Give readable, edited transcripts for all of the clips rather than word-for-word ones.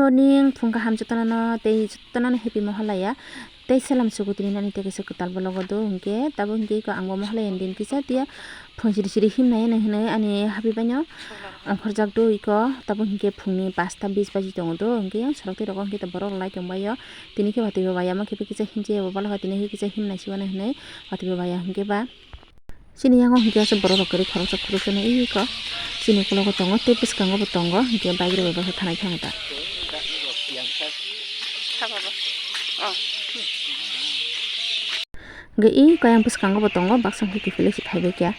morning phungka ham jotono tei jotono happy mahalaya tei salam sugutini nani tei kisa kutal bologodo hingke tabo hingke ko angbo mahalaya din kisa tia phonsiri siri himnai hinai ani happy banyo angkhorjak do iko tabo hingke phungni 5:20 baji tongo do hingke sorokti rokon hingke borok lai tongbayo tini ke bati baya ma kepe kisa himje bala tini kisa himnai siwana hinai bati baya hingke ba sini yang hingke asa borok rokori khoroksa khurusana iko sini kulogo tongo tei piskango bo tongo hingke baigre beba thanai thangta gei ko yang piskango bo tongo baksang hiki felix thaibe kya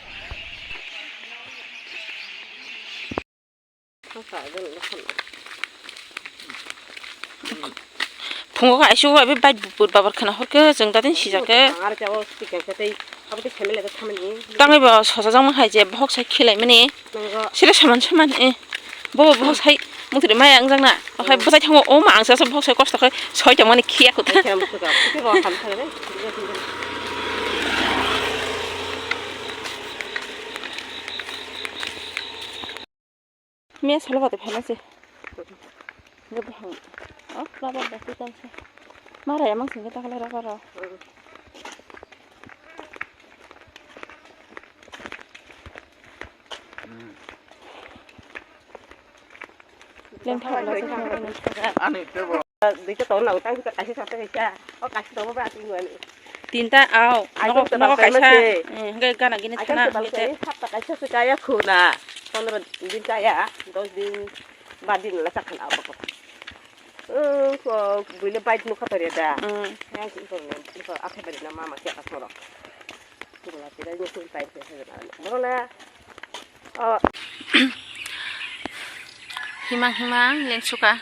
phungo aisu abe bai bur babar khana horke jeng dadin sijake tangai ba sajang ma haije bhok sai khilai mani sire saman bo bhok sai mutri mai angjang na khai bosai thango o ma angsa so bhok sai kosto khai soi ta mani khia khota me salo bate phanase nge bhang laba bate tanse mara yamang singe takala ra lên thẳng là đi cho tổ nào tăng cái gì sao cái cha có cái gì đâu mà tin người tin ta ao nó có cái xa cái cái này cái này cái này sắp cái sao cái ya khu na con nó đi cái ya đôi đi ba đi là chắc là bao có bữa nay bay nó khát rồi đã ngay cũng còn có áp hết rồi mà chết hết rồi cũng là cái đấy nó không phải thế rồi là himang leng suka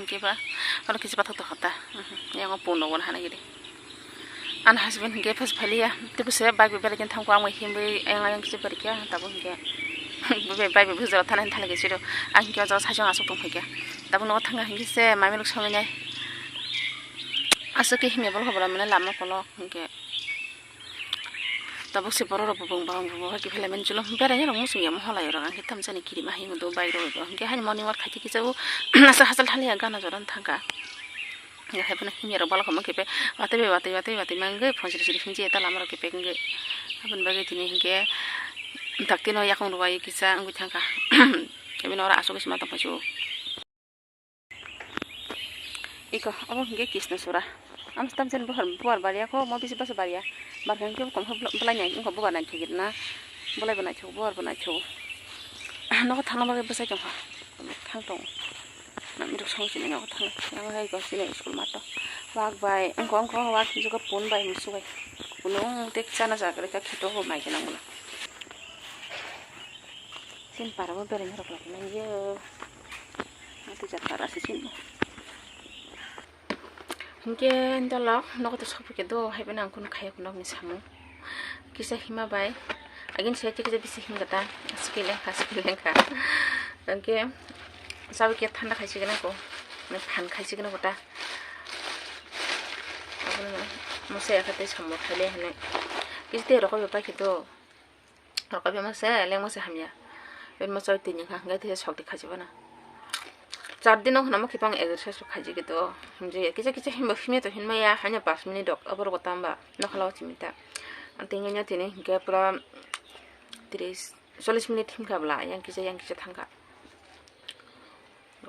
kiba kalau kisi batok kota yang ngopun nongon hana gini an husband hingga pas palia tipu saya bag bebel kan tangko amai himbe yang kisi berkia tabu hingga bebel bebel zara tanan thala kisi do an hingga zara sajang asok tong hingga tabu nongo tangga hingga se mami luk sangnya asok ke himbe bol khobra mane lama kolok hingga tabu se bororo bubung ki filamen julo beranya nang musuh ya mahalaya orang hitam jani kiri mahi ngodo bairo hingga hanya morning walk khati kisau asa hasal thalia gana joran thangka ya hebna himero bal khoma kepe wate mangai phonsiri siri hingje ta lamaro kepe nge abun bage tini hingge taktino yakong ruwai kisa ngu thangka kebin ora aso kisma ta pachu iko abo hingge kisna sura am stam sen buar baria ko mo bisi bas baria barkan ke kom belanya ko bukan nan thigit na bolai bana chu buar bana chu no thana bage basa jong ha thang tong na mi song sin no thang yang hai ko sin school ma to wak bai angko wak ju ko pon bai mi suai punong tek chana ja kare ka khito ho mai kana mula sin para mo bere ngoro ko na ye mati ja para sin hingke ndalok nokoto sopike do haibena angkun khaya kuno misamu kisa hima bai agin sai kisa bisi hingata skilengka angke sabi ke thanda khaisi gena ko ne phan khaisi gena kota abun mose akate sammo khale hane kiste roko bepa kito roko be mase leng mose hamya ben mo soy tin nga ngai te sokti khajibana 4 दिन हनम खिपांग एक्सरसाइज खाजि के तो हमजे किसे हिम हिमे तो हिनमा या हन्या 5 मिनिट डक अबर गतामबा नखलाव चिमिता अंतिङnya तिने के पुरा 40 मिनिट हिमखाबला yang किसे थांगा ग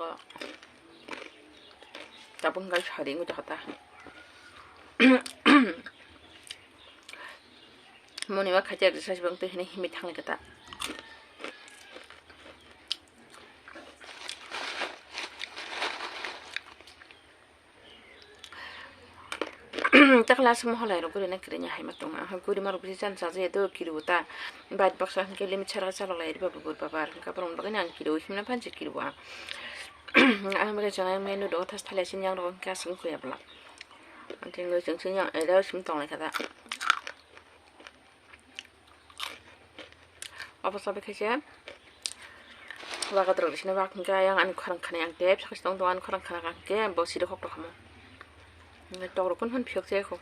ताबुं गाय छारिङु जखता मनिवा खाजि एक्सरसाइज बंग तो हिने हिमे थांले गता taklas mahalaya ro gure na kirenya hai matonga ha guri maru bisan saje do kiruta bad baksa ke limit chara chalo lai ba bur babar ka prom bagana kiru himna panche kirwa amre chana menu do thas thale sin yang ro ka sing ku ya bla anting lo sing yang ada sim tong lai kada apa sabe khaja waga dro sina wak ga yang an kharang khana yang dep sakis tong an kharang khana ke bo si do khok to khamo ngai toro kon hon phiok je ko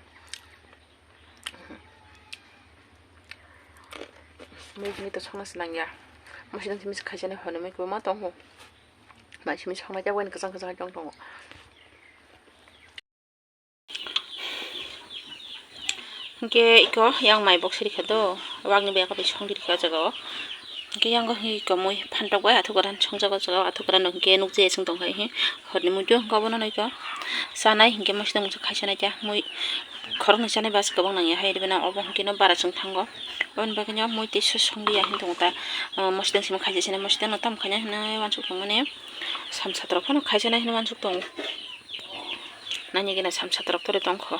me ni to chama silang ya mo silang timis khajane hone me ko ma tong ho 마시면 정말 자고는 그상할 정도. 이게 이거 양 많이 먹시리켜도 왕이 배가 비청기리켜 저거. 이게 양거 이거 뭐 판다고 해 아토그란 청자가 저거 아토그란 게 녹제 성동가 해. 허니 무죠 가보나 이거. 사나이 이게 맛있는 무슨 가시나자 뭐 거랑 전에 봤을 거 방랑이 하이리베나 어벙기는 바라성 탄거 원박이냐 뭐 티슈 성리야 행동다 멋있는 심을 가지시네 멋있는 어떤 그냥 하나 완숙 동문에 삼사도록 하나 가지나 하는 완숙 동 난 얘기는 삼사도록 도래 동거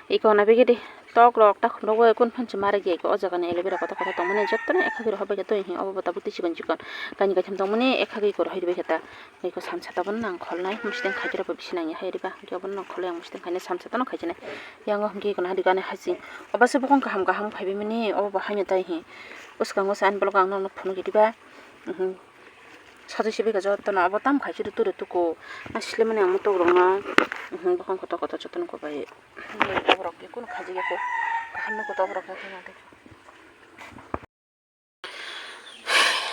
이거 나 비기리 떡록 딱 로고에 군 펀치 마르기 이거 어저가는 엘리베이터가 딱 가다 동문에 졌더니 액하기로 하베게 또 이히 어버보다 부티시건 지건 가니까 참 동문에 액하기 이거로 하이리베겠다 이거 삼사답은 난 콜라이 무시된 가지라 법시나니 하이리바 이거는 난 콜라이 무시된 가네 삼사도는 가지네 양어 함께 이건 하리가네 하지 어바스 보건 가함가 함 가비미니 어버 하면 다이 우스강 우스 안 벌강 너는 푸는 게리바 사드시비가 졌던 아버 땀 가지를 뚜레 두고 나 실례만 아무 또 그런가 bakang kota-kota 졌던 거 봐요 더블럭 있고 가지겠고 한 명고 더블럭 해야 되는데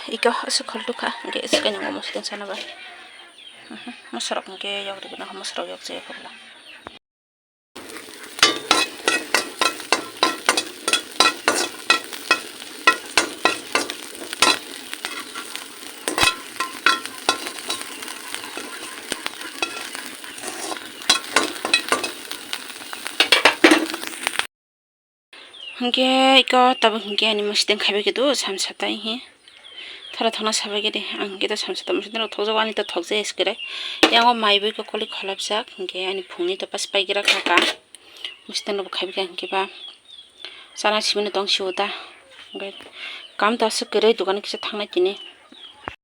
이거 스컬루카 이게 스kanyang ngomong sedang sana ba masarap nge yang di benah masarap yak saya kabla 이게 이거 따봉 이게 아니면 시댕 가베기도 삼사다 이게 타라 더나 사베게리 안게도 삼사다 무슨대로 더저가 아니다 덕제스 그래 양어 마이브이거 콜리 콜랍삭 이게 아니 봉니도 빠스파이기라 가가 무슨대로 가베기 안게바 사나 집에는 덩시오다 이게 감다 스그레 두가는 기사 탕나지니